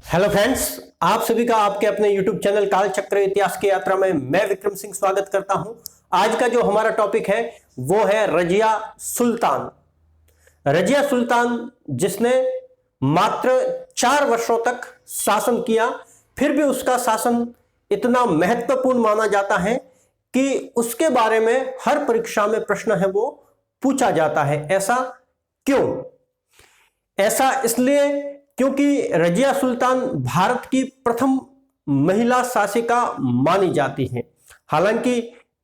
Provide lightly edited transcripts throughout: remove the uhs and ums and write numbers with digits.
Hello friends, आप सभी का आपके अपने YouTube चैनल कालचक्र इतिहास की यात्रा में मैं विक्रम सिंह स्वागत करता हूं। आज का जो हमारा टॉपिक है वो है रजिया सुल्तान। रजिया सुल्तान जिसने मात्र 4 वर्षों तक शासन किया, फिर भी उसका शासन इतना महत्वपूर्ण माना जाता है कि उसके बारे में हर परीक्षा में प्रश्न है वो पूछा जाता है। ऐसा क्यों? ऐसा इसलिए क्योंकि रजिया सुल्तान भारत की प्रथम महिला शासिका मानी जाती है। हालांकि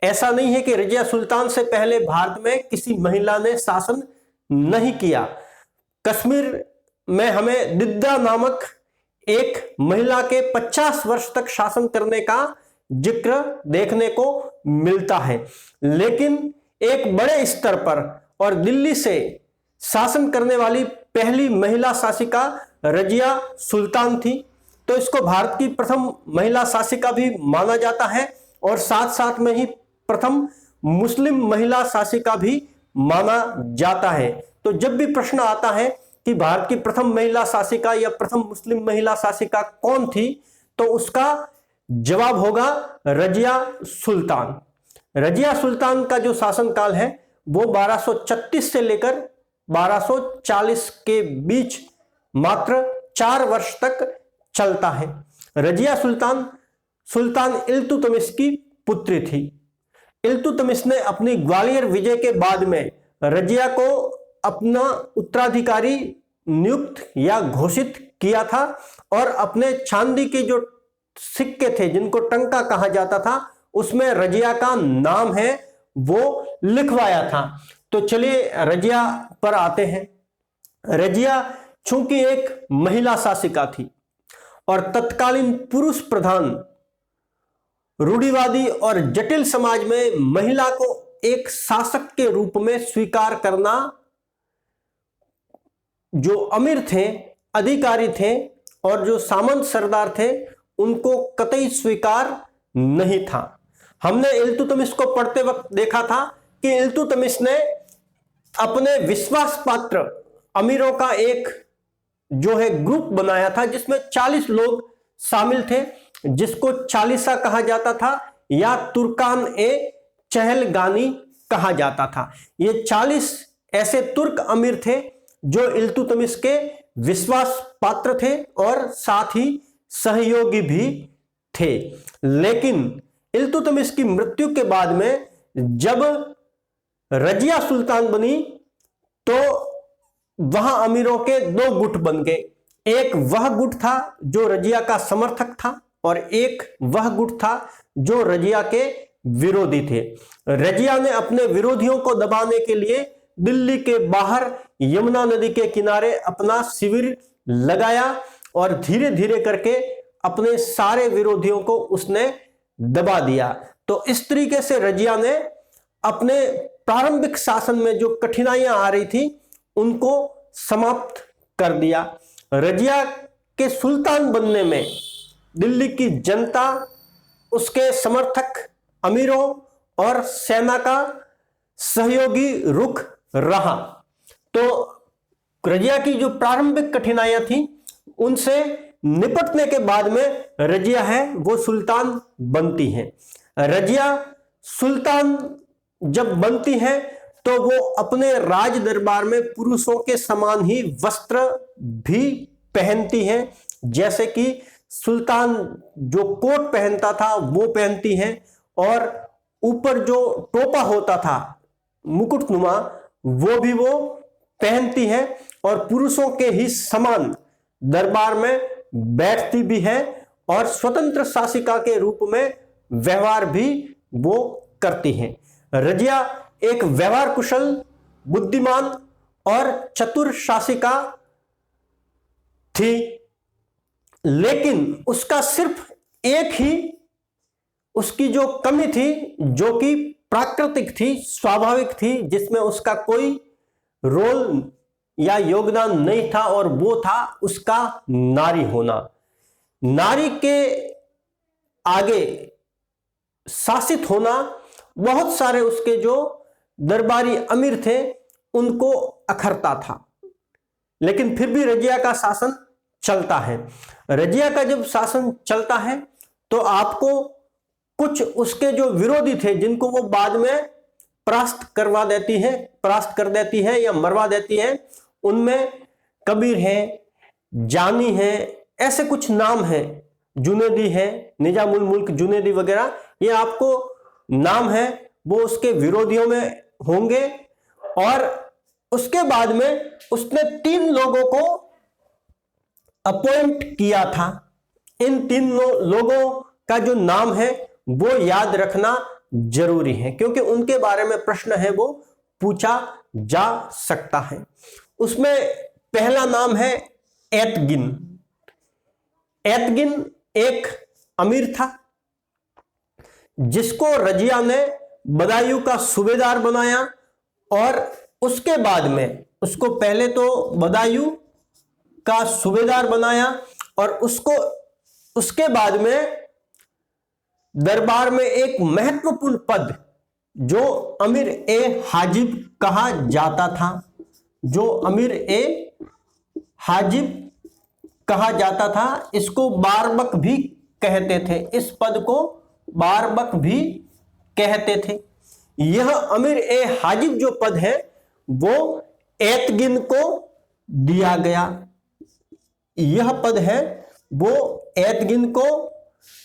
ऐसा नहीं है कि रजिया सुल्तान से पहले भारत में किसी महिला ने शासन नहीं किया। कश्मीर में हमें दिद्दा नामक एक महिला के 50 वर्ष तक शासन करने का जिक्र देखने को मिलता है, लेकिन एक बड़े स्तर पर और दिल्ली से शासन करने वाली पहली महिला शासिका रजिया सुल्तान थी। तो इसको भारत की प्रथम महिला शासिका भी माना जाता है और साथ साथ में ही प्रथम मुस्लिम महिला शासिका भी माना जाता है। तो जब भी प्रश्न आता है कि भारत की प्रथम महिला शासिका या प्रथम मुस्लिम महिला शासिका कौन थी, तो उसका जवाब होगा रजिया सुल्तान। रजिया सुल्तान का जो शासनकाल है वो 1236 से लेकर 1240 के बीच मात्र 4 वर्ष तक चलता है। रजिया सुल्तान सुल्तान इल्तुतमिश की पुत्री थी। इल्तुतमिश ने अपनी ग्वालियर विजय के बाद में रजिया को अपना उत्तराधिकारी नियुक्त या घोषित किया था और अपने चांदी के जो सिक्के थे जिनको टंका कहा जाता था उसमें रजिया का नाम है वो लिखवाया था। तो चलिए रजिया पर आते हैं। रजिया चूंकि एक महिला शासिका थी और तत्कालीन पुरुष प्रधान रूढ़िवादी और जटिल समाज में महिला को एक शासक के रूप में स्वीकार करना जो अमीर थे, अधिकारी थे और जो सामंत सरदार थे उनको कतई स्वीकार नहीं था। हमने इल्तुतमिश को पढ़ते वक्त देखा था कि इल्तुतमिश ने अपने विश्वास पात्र अमीरों का एक जो है ग्रुप बनाया था जिसमें 40 लोग शामिल थे, जिसको चालीसा कहा जाता था या तुर्कान ए चहलगानी कहा जाता था। ये 40 ऐसे तुर्क अमीर थे जो इल्तुतमिश के विश्वास पात्र थे और साथ ही सहयोगी भी थे। लेकिन इल्तुतमिश की मृत्यु के बाद में जब रजिया सुल्तान बनी तो वहां अमीरों के 2 गुट बन गए। एक वह गुट था जो रजिया का समर्थक था और एक वह गुट था जो रजिया के विरोधी थे। रजिया ने अपने विरोधियों को दबाने के लिए दिल्ली के बाहर यमुना नदी के किनारे अपना शिविर लगाया और धीरे धीरे करके अपने सारे विरोधियों को उसने दबा दिया। तो इस तरीके से रजिया ने अपने प्रारंभिक शासन में जो कठिनाइयां आ रही थी उनको समाप्त कर दिया। रजिया के सुल्तान बनने में दिल्ली की जनता, उसके समर्थक, अमीरों और सेना का सहयोगी रुख रहा। तो रजिया की जो प्रारंभिक कठिनाइयां थी उनसे निपटने के बाद में रजिया है वो सुल्तान बनती है। रजिया सुल्तान जब बनती है तो वो अपने राज दरबार में पुरुषों के समान ही वस्त्र भी पहनती हैं, जैसे कि सुल्तान जो कोट पहनता था वो पहनती हैं और ऊपर जो टोपा होता था मुकुटनुमा वो भी वो पहनती है और पुरुषों के ही समान दरबार में बैठती भी है और स्वतंत्र शासिका के रूप में व्यवहार भी वो करती हैं। रजिया एक व्यवहार कुशल, बुद्धिमान और चतुर शासिका थी, लेकिन उसका सिर्फ एक ही उसकी जो कमी थी जो कि प्राकृतिक थी, स्वाभाविक थी, जिसमें उसका कोई रोल या योगदान नहीं था और वो था उसका नारी होना। नारी के आगे शासित होना बहुत सारे उसके जो दरबारी अमीर थे उनको अखरता था, लेकिन फिर भी रजिया का शासन चलता है। रजिया का जब शासन चलता है तो आपको कुछ उसके जो विरोधी थे, जिनको वो बाद में परास्त कर देती है या मरवा देती है, उनमें कबीर है, जानी है, ऐसे कुछ नाम है, जुनेदी है, निजामुल मुल्क जुनेदी वगैरह, ये आपको नाम है, वो उसके विरोधियों में होंगे। और उसके बाद में उसने 3 लोगों को अपॉइंट किया था। इन 3 लोगों का जो नाम है वो याद रखना जरूरी है, क्योंकि उनके बारे में प्रश्न है वो पूछा जा सकता है। उसमें पहला नाम है एतगिन। एतगिन एक अमीर था जिसको रजिया ने बदायूं का सूबेदार बनाया, और उसके बाद में उसको पहले तो बदायूं का सूबेदार बनाया, और उसके बाद में दरबार में एक महत्वपूर्ण पद जो अमीर ए हाजिब कहा जाता था, जो अमीर ए हाजिब कहा जाता था, इसको बारबक भी कहते थे, इस पद को बारबक भी कहते थे। यह अमीर ए हाजिब जो पद है वो एतगिन को दिया गया। यह पद है वो एतगिन को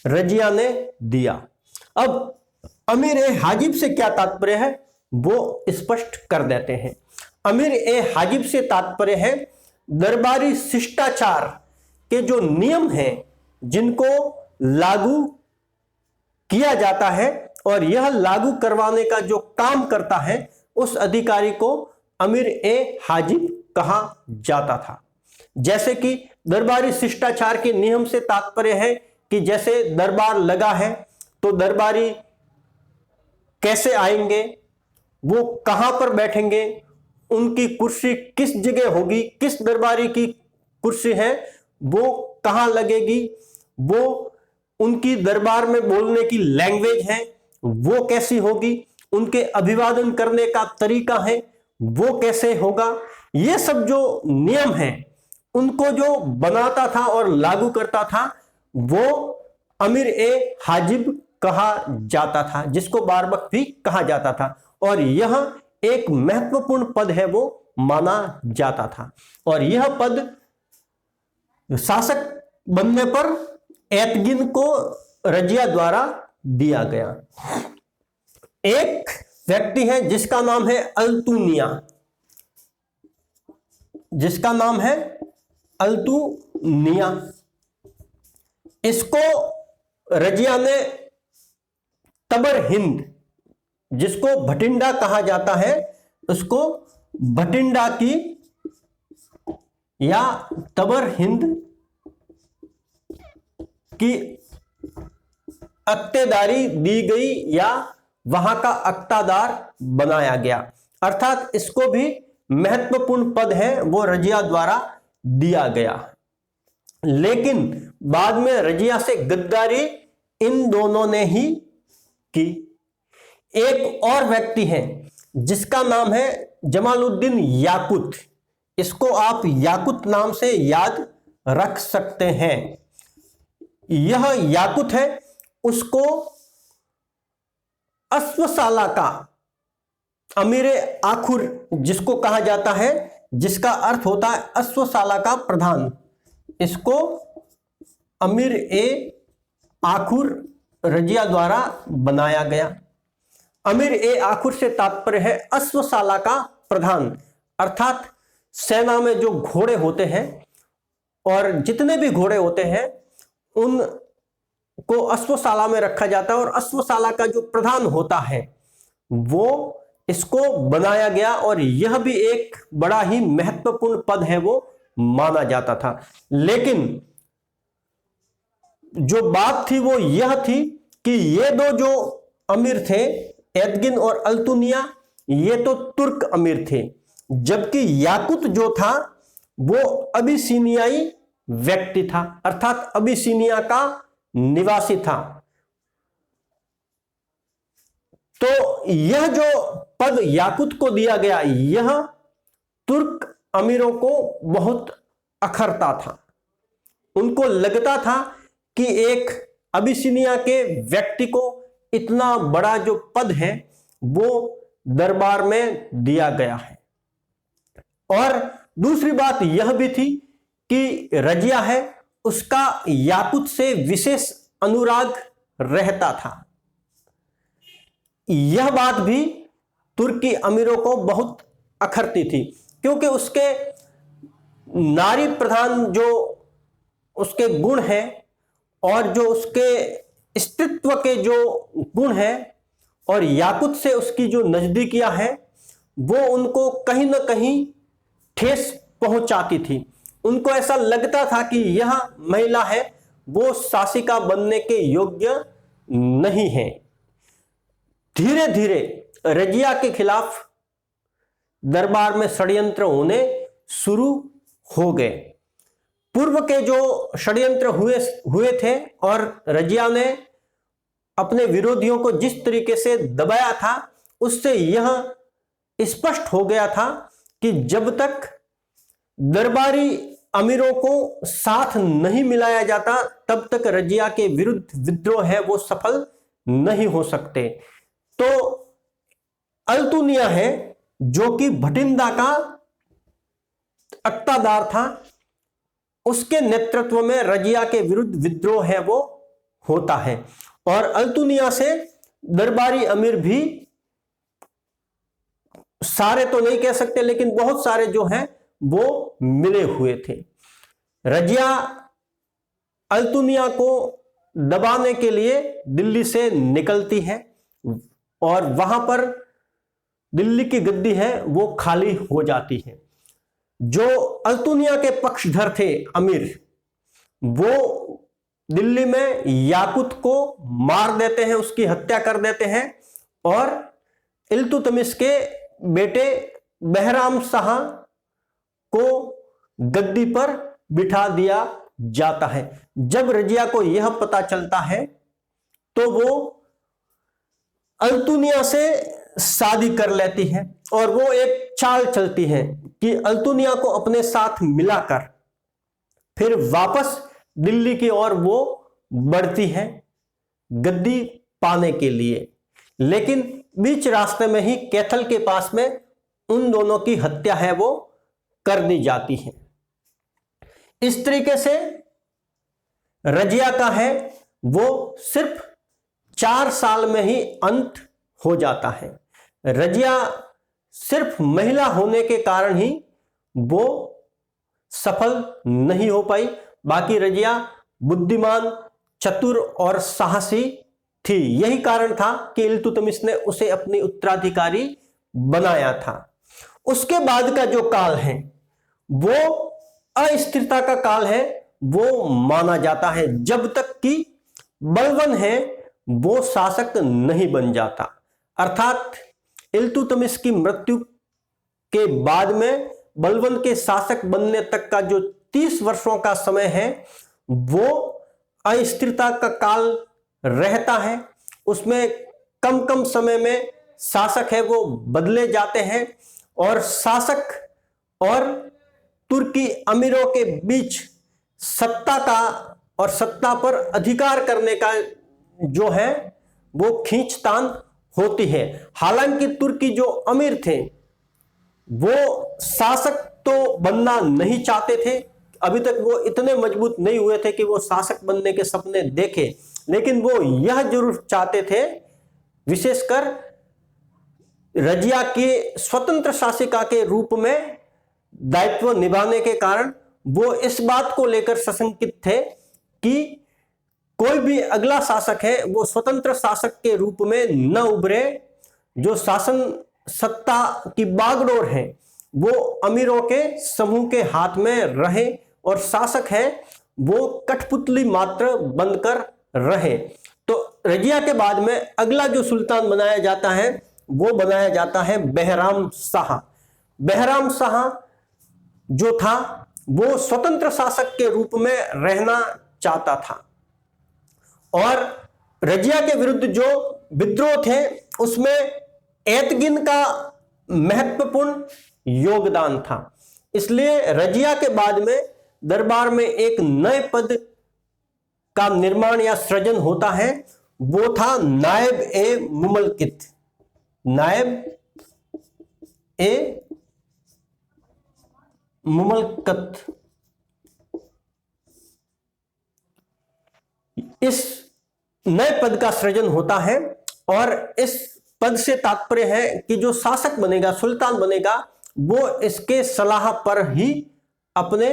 रजिया ने दिया। अब अमीर ए हाजिब से क्या तात्पर्य है वो स्पष्ट कर देते हैं। अमीर ए हाजिब से तात्पर्य है दरबारी शिष्टाचार के जो नियम हैं जिनको लागू किया जाता है, और यह लागू करवाने का जो काम करता है उस अधिकारी को अमीर ए हाजिब कहा जाता था। जैसे कि दरबारी शिष्टाचार के नियम से तात्पर्य है कि जैसे दरबार लगा है तो दरबारी कैसे आएंगे, वो कहां पर बैठेंगे, उनकी कुर्सी किस जगह होगी, किस दरबारी की कुर्सी है वो कहां लगेगी, वो उनकी दरबार में बोलने की लैंग्वेज है वो कैसी होगी, उनके अभिवादन करने का तरीका है वो कैसे होगा, ये सब जो नियम हैं उनको जो बनाता था और लागू करता था वो अमीर ए हाजिब कहा जाता था, जिसको बारबक भी कहा जाता था। और यह एक महत्वपूर्ण पद है वो माना जाता था, और यह पद शासक बनने पर एतगिन को रजिया द्वारा दिया गया। एक व्यक्ति है जिसका नाम है अल्तुनिया, जिसका नाम है अल्तुनिया। इसको रजिया ने तबर हिंद, जिसको भटिंडा कहा जाता है, उसको भटिंडा की या तबर हिंद की अक्तेदारी दी गई या वहां का अक्तादार बनाया गया, अर्थात इसको भी महत्वपूर्ण पद है वो रजिया द्वारा दिया गया। लेकिन बाद में रजिया से गद्दारी इन दोनों ने ही की। एक और व्यक्ति है जिसका नाम है जमालुद्दीन याकुत, इसको आप याकुत नाम से याद रख सकते हैं। यह याकुत है, उसको अश्वशाला का अमीरे आखुर जिसको कहा जाता है, जिसका अर्थ होता है अश्वशाला का प्रधान, इसको अमीर ए आखुर रजिया द्वारा बनाया गया। अमीर ए आखुर से तात्पर्य है अश्वशाला का प्रधान, अर्थात सेना में जो घोड़े होते हैं और जितने भी घोड़े होते हैं उनको अश्वशाला में रखा जाता है, और अश्वशाला का जो प्रधान होता है वो इसको बनाया गया, और यह भी एक बड़ा ही महत्वपूर्ण पद है वो माना जाता था। लेकिन जो बात थी वो यह थी कि ये दो जो अमीर थे एतगिन और अल्तुनिया, ये तो तुर्क अमीर थे, जबकि याकुत जो था वो अबिसिनियाई व्यक्ति था, अर्थात अबिसिनिया का निवासी था। तो यह जो पद याकुत को दिया गया, यह तुर्क अमीरों को बहुत अखरता था, उनको लगता था कि एक अबिसिनिया के व्यक्ति को इतना बड़ा जो पद है वो दरबार में दिया गया है। और दूसरी बात यह भी थी कि रजिया है उसका याकूत से विशेष अनुराग रहता था। यह बात भी तुर्की अमीरों को बहुत अखरती थी, क्योंकि उसके नारी प्रधान जो उसके गुण हैं और जो उसके स्त्रीत्व के जो गुण हैं और याकूत से उसकी जो नजदीकियां हैं वो उनको कहीं ना कहीं ठेस पहुंचाती थी। उनको ऐसा लगता था कि यह महिला है वो शासिका बनने के योग्य नहीं है। धीरे धीरे रजिया के खिलाफ दरबार में षड्यंत्र होने शुरू हो गए। पूर्व के जो षड्यंत्र हुए थे और रजिया ने अपने विरोधियों को जिस तरीके से दबाया था उससे यह स्पष्ट हो गया था कि जब तक दरबारी अमीरों को साथ नहीं मिलाया जाता तब तक रजिया के विरुद्ध विद्रोह है वो सफल नहीं हो सकते। तो अल्तुनिया है जो कि भटिंडा का अक्तादार था, उसके नेतृत्व में रजिया के विरुद्ध विद्रोह है वो होता है। और अल्तुनिया से दरबारी अमीर भी, सारे तो नहीं कह सकते लेकिन बहुत सारे जो हैं वो मिले हुए थे। रजिया अल्तुनिया को दबाने के लिए दिल्ली से निकलती है और वहां पर दिल्ली की गद्दी है वो खाली हो जाती है। जो अल्तुनिया के पक्षधर थे अमीर, वो दिल्ली में याकूत को मार देते हैं, उसकी हत्या कर देते हैं और इल्तुतमिश के बेटे बहराम शाह को गद्दी पर बिठा दिया जाता है। जब रजिया को यह पता चलता है तो वो अल्तुनिया से शादी कर लेती है और वो एक चाल चलती है कि अल्तुनिया को अपने साथ मिलाकर फिर वापस दिल्ली की ओर वो बढ़ती है गद्दी पाने के लिए। लेकिन बीच रास्ते में ही कैथल के पास में उन दोनों की हत्या है वो कर दी जाती है। इस तरीके से रजिया का है वो सिर्फ 4 साल में ही अंत हो जाता है। रजिया सिर्फ महिला होने के कारण ही वो सफल नहीं हो पाई, बाकी रजिया बुद्धिमान, चतुर और साहसी थी। यही कारण था कि इल्तुतमिश ने उसे अपनी उत्तराधिकारी बनाया था। उसके बाद का जो काल है वो अस्थिरता का काल है वो माना जाता है, जब तक कि बलबन है वो शासक नहीं बन जाता। अर्थात इल्तुतमिश की मृत्यु के बाद में बलबन के शासक बनने तक का जो 30 वर्षों का समय है वो अस्थिरता का काल रहता है। उसमें कम कम समय में शासक है वो बदले जाते हैं और शासक और तुर्की अमीरों के बीच सत्ता का और सत्ता पर अधिकार करने का जो है वो खींचतान होती है। हालांकि तुर्की जो अमीर थे वो शासक तो बनना नहीं चाहते थे, अभी तक वो इतने मजबूत नहीं हुए थे कि वो शासक बनने के सपने देखें, लेकिन वो यह जरूर चाहते थे, विशेषकर रजिया के स्वतंत्र शासिका के रूप में दायित्व निभाने के कारण वो इस बात को लेकर सशंकित थे कि कोई भी अगला शासक है वो स्वतंत्र शासक के रूप में न उभरे। जो शासन सत्ता की बागडोर है वो अमीरों के समूह के हाथ में रहे और शासक है वो कठपुतली मात्र बनकर रहे। तो रजिया के बाद में अगला जो सुल्तान बनाया जाता है वो बनाया जाता है बहराम शाह। बहराम शाह जो था वो स्वतंत्र शासक के रूप में रहना चाहता था और रजिया के विरुद्ध जो विद्रोह थे उसमें एतगिन का महत्वपूर्ण योगदान था। इसलिए रजिया के बाद में दरबार में एक नए पद का निर्माण या सृजन होता है, वो था नायब ए मुमलकित। नायब ए मुमलकत। इस नए पद का सृजन होता है और इस पद से तात्पर्य है कि जो शासक बनेगा, सुल्तान बनेगा, वो इसके सलाह पर ही अपने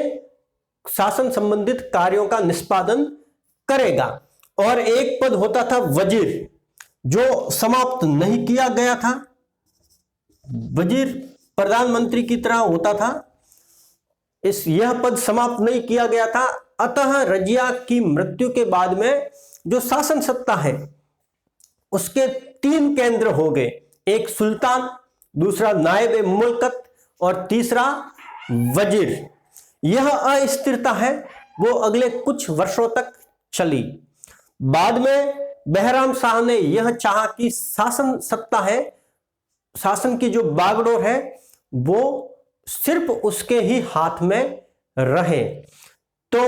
शासन संबंधित कार्यों का निष्पादन करेगा। और एक पद होता था वजीर, जो समाप्त नहीं किया गया था। वजीर प्रधानमंत्री की तरह होता था, यह पद समाप्त नहीं किया गया था। अतः रजिया की मृत्यु के बाद में जो शासन सत्ता है उसके 3 केंद्र हो गए, एक सुल्तान, दूसरा नायब ए मुमलकत और तीसरा वजीर। यह अस्थिरता है वो अगले कुछ वर्षों तक चली। बाद में बहराम शाह ने यह चाहा कि शासन सत्ता है, शासन की जो बागडोर है वो सिर्फ उसके ही हाथ में रहे। तो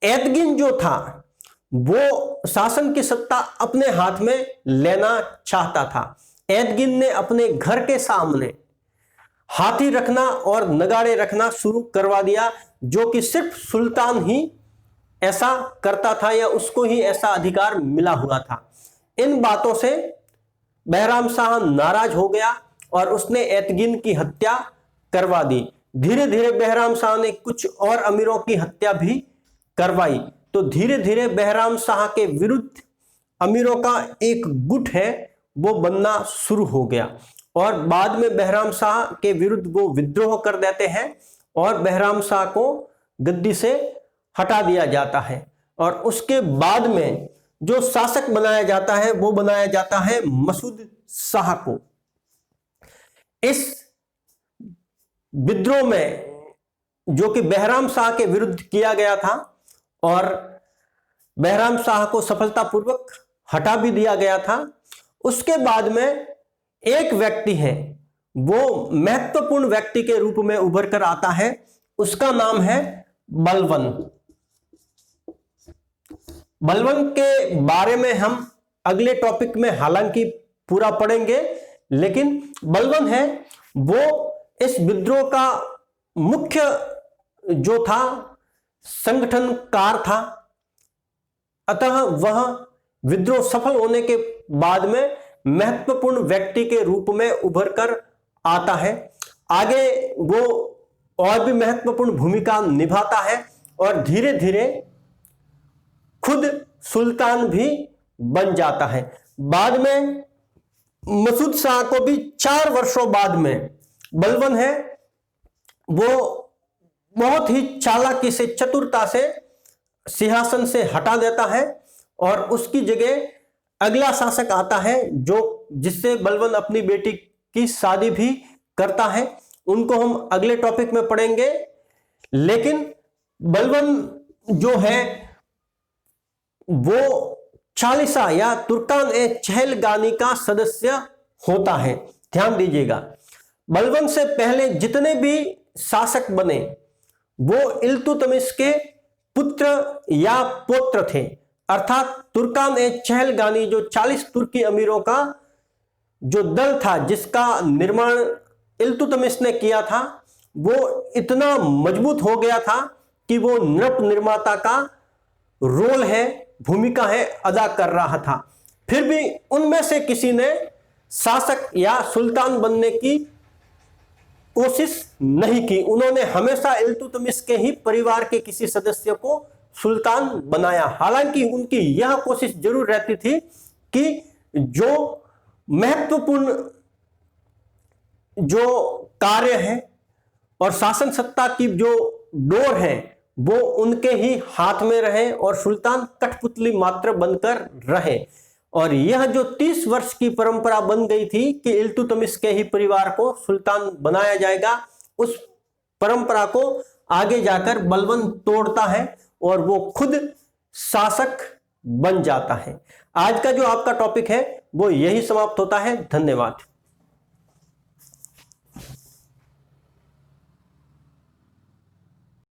एतगिन जो था वो शासन की सत्ता अपने हाथ में लेना चाहता था। एतगिन ने अपने घर के सामने हाथी रखना और नगाड़े रखना शुरू करवा दिया, जो कि सिर्फ सुल्तान ही ऐसा करता था या उसको ही ऐसा अधिकार मिला हुआ था। इन बातों से बहराम शाह नाराज हो गया और उसने एतगिन की हत्या करवा दी। धीरे धीरे बहराम शाह ने कुछ और अमीरों की हत्या भी करवाई। तो धीरे धीरे बहराम शाह के विरुद्ध अमीरों का एक गुट है वो बनना शुरू हो गया और बाद में बहराम शाह के विरुद्ध वो विद्रोह कर देते हैं और बहराम शाह को गद्दी से हटा दिया जाता है। और उसके बाद में जो शासक बनाया जाता है वो बनाया जाता है मसूद शाह को। इस विद्रोह में जो कि बहराम शाह के विरुद्ध किया गया था और बहराम शाह को सफलतापूर्वक हटा भी दिया गया था, उसके बाद में एक व्यक्ति है वो महत्वपूर्ण व्यक्ति के रूप में उभर कर आता है, उसका नाम है बलबन। बलबन के बारे में हम अगले टॉपिक में हालांकि पूरा पढ़ेंगे, लेकिन बलबन है वो इस विद्रोह का मुख्य जो था संगठनकार था। अतः वह विद्रोह सफल होने के बाद में महत्वपूर्ण व्यक्ति के रूप में उभर कर आता है। आगे वो और भी महत्वपूर्ण भूमिका निभाता है और धीरे धीरे खुद सुल्तान भी बन जाता है। बाद में मसूद शाह को भी 4 वर्षों बाद में बलबन है वो बहुत ही चालाकी से, चतुरता से सिंहासन से हटा देता है और उसकी जगह अगला शासक आता है जो जिससे बलबन अपनी बेटी की शादी भी करता है। उनको हम अगले टॉपिक में पढ़ेंगे। लेकिन बलबन जो है वो चालीसा या तुर्कान ए चहलगानी का सदस्य होता है। ध्यान दीजिएगा, बलबन से पहले जितने भी शासक बने वो इल्तुतमिश के पुत्र या पौत्र थे। अर्थात तुर्कान ए चहलगानी जो 40 तुर्की अमीरों का जो दल था जिसका निर्माण इल्तुतमिश ने किया था, वो इतना मजबूत हो गया था कि वो नृप निर्माता का रोल है, भूमिका है, अदा कर रहा था। फिर भी उनमें से किसी ने शासक या सुल्तान बनने की कोशिश नहीं की। उन्होंने हमेशा इल्तुतमिश के ही परिवार के किसी सदस्य को सुल्तान बनाया। हालांकि उनकी यह कोशिश जरूर रहती थी कि जो महत्वपूर्ण जो कार्य है और शासन सत्ता की जो डोर है वो उनके ही हाथ में रहे और सुल्तान कठपुतली मात्र बनकर रहे। और यह जो 30 वर्ष की परंपरा बन गई थी कि इल्तुतमिश के ही परिवार को सुल्तान बनाया जाएगा, उस परंपरा को आगे जाकर बलबन तोड़ता है और वो खुद शासक बन जाता है। आज का जो आपका टॉपिक है वो यही समाप्त होता है। धन्यवाद।